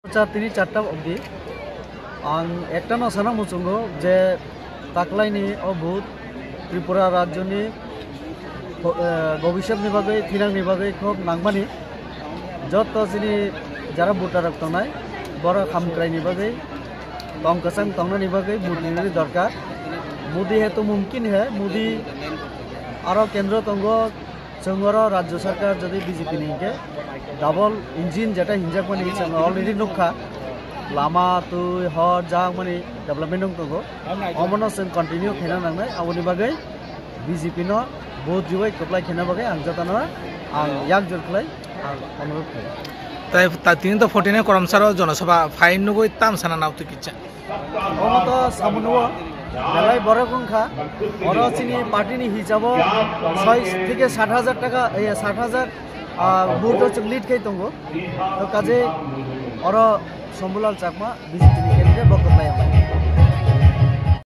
তিনি চারটা অবধি আং একটা নসানা মুচুঙ্গ যে তাকলাইনি ও ভূত ত্রিপুরা রাজ্যনি ভবিষ্যৎনি বাগै থিনাंनि बागै খুব नांगमानि যত যিনি যারা ভোটার রক্তনাই বড় hamkrai बागै তংকসাং তংনানি बागै মুদিনি দরকার মুদি হেতু মুমকিন হে মুদি আরো কেন্দ্র তঙ্গ চঙ্গর রাজ্য সরকার যদি বিজেপি নিকে ডাবল ইঞ্জিন যেটা হিনজাক মানে অলরেডি নুখা লাमा তুই হর যাক মানে ডেভেলপমেন্ট দङ अमनो जों कन्टिन्यू खेना नांनाय आवनि बागै बिजेपि न बहुत जुबाय खबलाय खेना बागै आं जताना आं याक जरखलाय आं अनुरोध खालामो তাই তিনি তো 14 করমসার জনসভা ফাইন নগৈ তাম সানা নাউতে কিচ্ছা অমত সামনুও বেলাই বড় সংখ্যা বড় চিনি পার্টিনি হিসাব 6 থেকে 60,000 টাকা 60,000 ভোট লিড খাই দङ তো কাজে অর সম্বুলাল চাকমা বিজেপি ক্যান্ডিডেট বক্তব্য